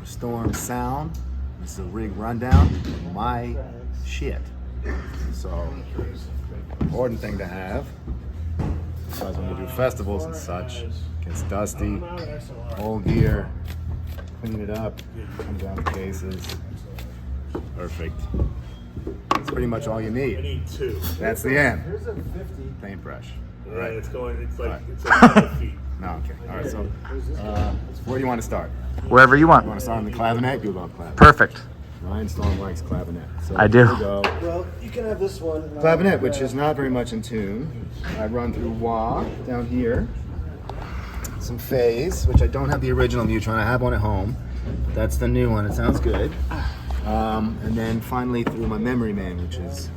Storm sound. This is a rig rundown. My shit. So, important thing to have. Because when you do festivals and such, it gets dusty, old gear, clean it up, comes out the cases. Perfect. That's pretty much all you need. I need two. That's the end. Paintbrush. Yeah, Right. it's like Right. it's like 100 feet. No, okay. All right, so where do you want to start? Wherever you You want want. to start on the clavinet? You love clavinet. Perfect. Ryan Storm likes clavinet. So I do. Here we go. Well, you can have this one. Clavinet, which is not very much in tune. I run through wah down here. Some phase, which I don't have the original Neutron. I have one at home. That's the new one. It sounds good. And then finally through my Memory Man, which is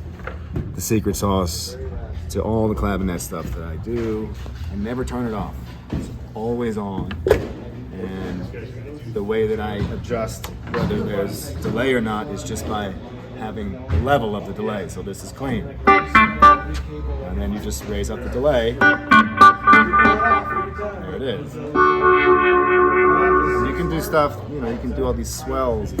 the secret sauce to all the clavinet stuff that I do. I never turn it off. It's always on. And the way that I adjust whether there's delay or not is just by having the level of the delay. So this is clean. And then you just raise up the delay. There it is. And you can do stuff, you know, you can do all these swells.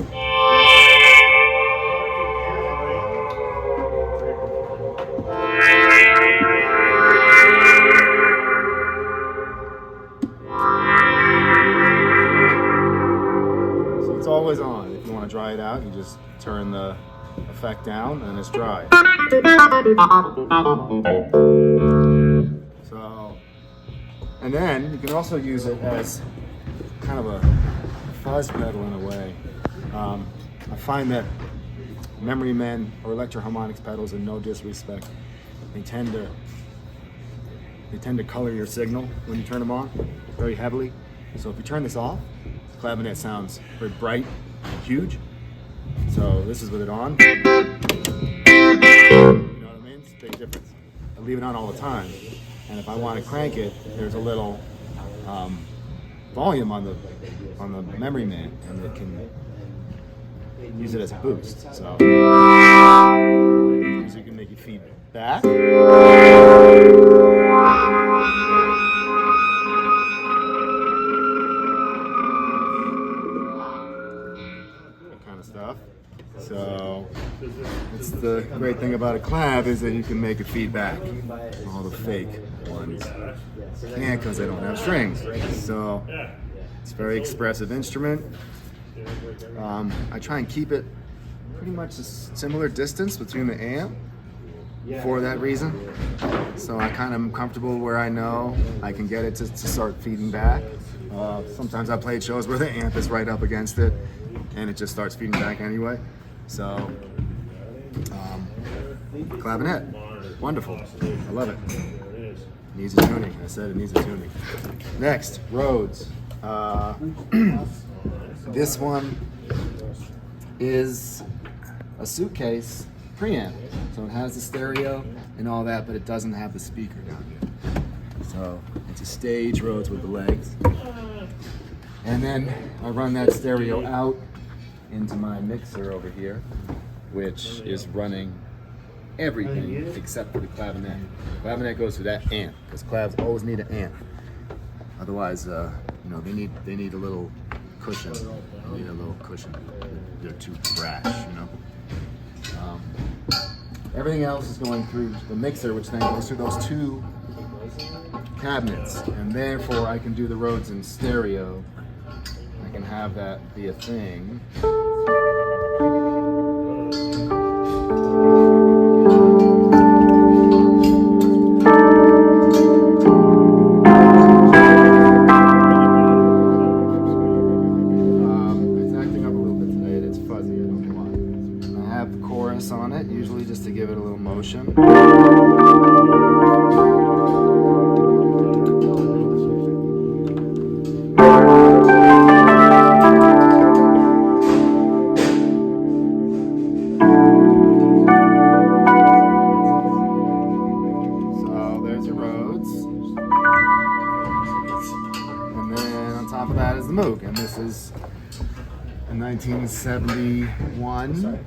It's always on. If you want to dry it out, you just turn the effect down and it's dry. So, and then you can also use it as kind of a fuzz pedal in a way. I find that Memory Men or Electro-Harmonics pedals, in no disrespect, they tend to color your signal when you turn them on very heavily. So if you turn this off, the clavinet sounds very bright and huge. So this is with it on. You know what I mean? It's a big difference. I leave it on all the time. And if I want to crank it, there's a little volume on the Memory Man, and it can use it as a boost. So you can make your feet back. Stuff. So it's the great thing about a clav is that you can make it feedback. All the fake ones can't because they don't have strings. So it's a very expressive instrument. I try and keep it pretty much a similar distance between the amp for that reason. So I kind of am comfortable where I know I can get it to start feeding back. Sometimes I played shows where the amp is right up against it and it just starts feeding back anyway. So, clavinet, wonderful. I love it. Needs a tuning. I said it needs a tuning. Next, Rhodes. This one is a suitcase preamp. So it has the stereo and all that, but it doesn't have the speaker down here. So it's a stage Rhodes with the legs. And then I run that stereo out into my mixer over here, which is running everything except for the clavinet. The clavinet goes through that amp, because clavs always need an amp. Otherwise, you know, they need a little cushion. They need a little cushion. They're too brash, you know. Everything else is going through the mixer, which then goes through those two cabinets, and therefore I can do the Rhodes in stereo. I can have that be a thing. It's acting up a little bit today. It's fuzzy. I don't know why. I have the chorus on it, usually just to give it a little motion. Moog, and this is a 1971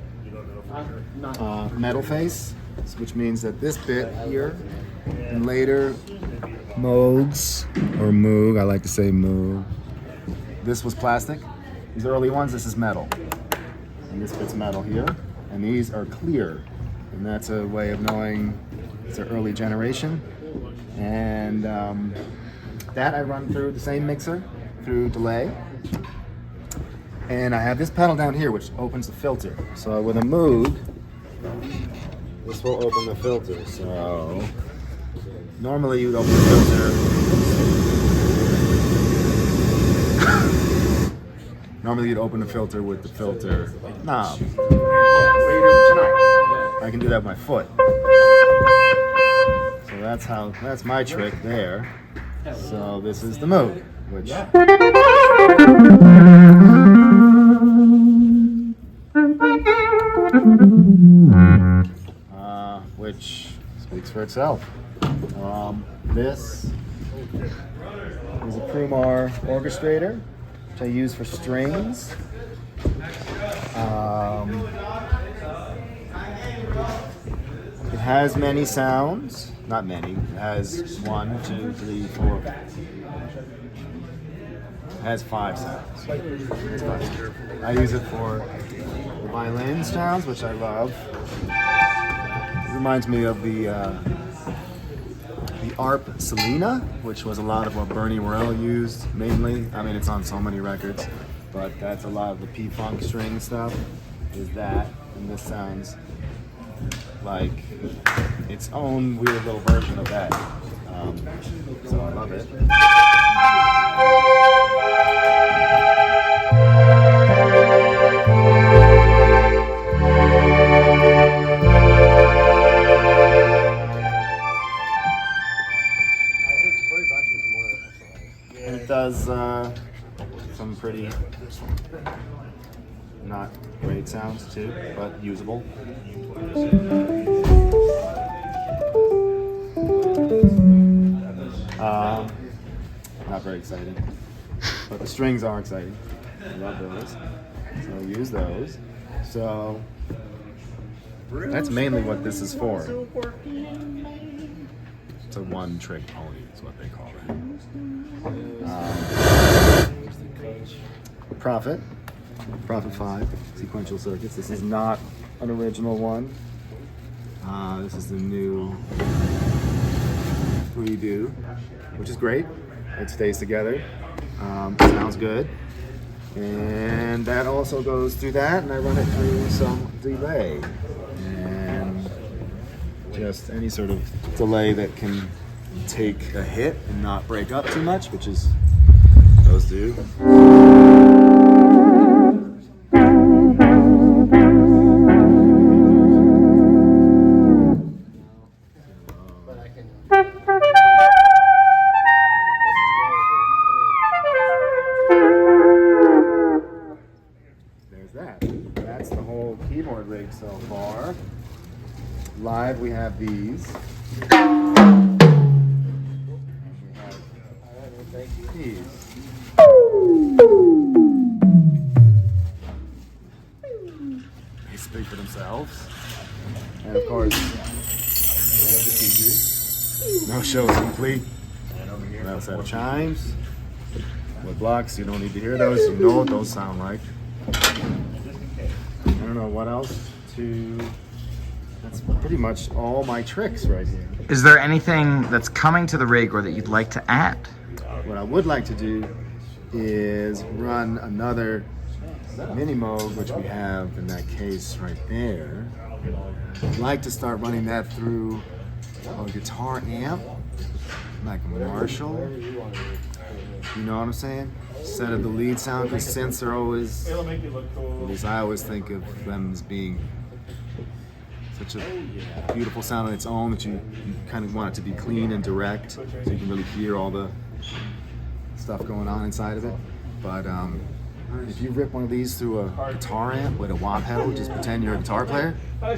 metal face, which means that this bit here and later Moogs, or Moog, I like to say Moog, this was plastic, These early ones, this is metal. And this fits metal here. And these are clear. And that's a way of knowing it's an early generation. And that I run through the same mixer, through delay. And I have this pedal down here which opens the filter. So with a Moog, this will open the filter. So normally you'd open the filter. Normally you'd open the filter with the filter knob. I can do that with my foot. So that's my trick there. So this is the Moog, which which speaks for itself. This is a Crumar Orchestrator, which I use for strings. It has many sounds, not many. It has 1, 2, 3, 4. It has 5 sounds. I use it for the violin sounds, which I love. It reminds me of the ARP Selena, which was a lot of what Bernie Worrell used mainly. I mean, it's on so many records, but that's a lot of the P-Funk string stuff, is that, and this sounds like its own weird little version of that. So I love it. And it does some pretty not great sounds too, but usable. Not very exciting, but the strings are exciting. I love those, so I use those. So that's mainly what this is for. It's a one-trick pony, is what they call it. Prophet-5, sequential circuits. This is not an original one. This is the new redo, which is great. It stays together. Sounds good. And that also goes through that, and I run it through some delay. And just any sort of delay that can take a hit and not break up too much, which is those do. That's the whole keyboard rig so far. Live we have these. These. They speak for themselves. And of course, we have the speakers. No show is complete. We also have chimes. With blocks, you don't need to hear those. You know what those sound like. I don't know what else to. That's pretty much all my tricks right here. Is there anything that's coming to the rig or that you'd like to add? What I would like to do is run another mini Moog, which we have in that case right there. I'd like to start running that through a guitar amp, like a Marshall. You know what I'm saying? Instead of the lead sound, because synths are always, at least I always think of them as being such a beautiful sound on its own that you kind of want it to be clean and direct, so you can really hear all the stuff going on inside of it. But if you rip one of these through a guitar amp with a wah pedal, just pretend you're a guitar player. I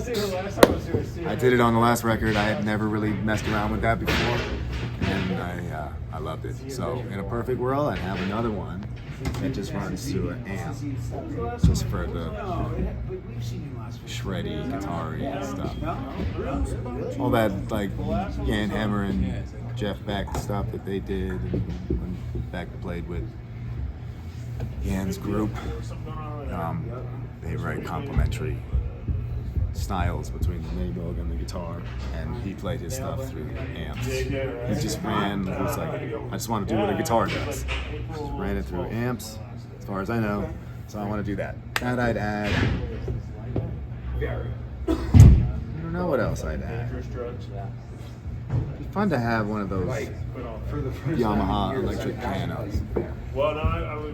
did it on the last record. I had never really messed around with that before, and I loved it. So in a perfect world, I'd have another one that just runs through an amp, just for the shreddy, guitar-y stuff. All that like Jan Hammer and Jeff Beck stuff that they did, and when Beck played with Jan's group. They have very complementary styles between the Moog and the guitar, and he played his stuff through amps. He just ran, he was like, I just want to do what a guitar does. Just ran it through amps, as far as I know, so I want to do that. That I'd add. I don't know what else I'd add. It'd be fun to have one of those Yamaha electric pianos.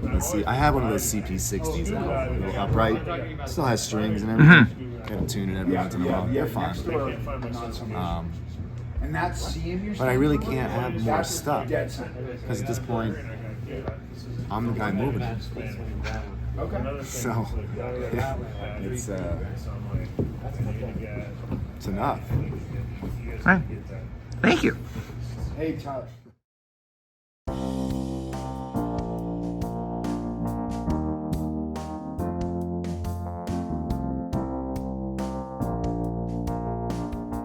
Let's see, I have one of those CP60s now, a little upright. Still has strings and everything. Kind of tune it every once in a while. They're fun. But I really can't have more stuff because at this point, I'm the guy moving it. So it's enough. All right. Thank you. Hey, Todd.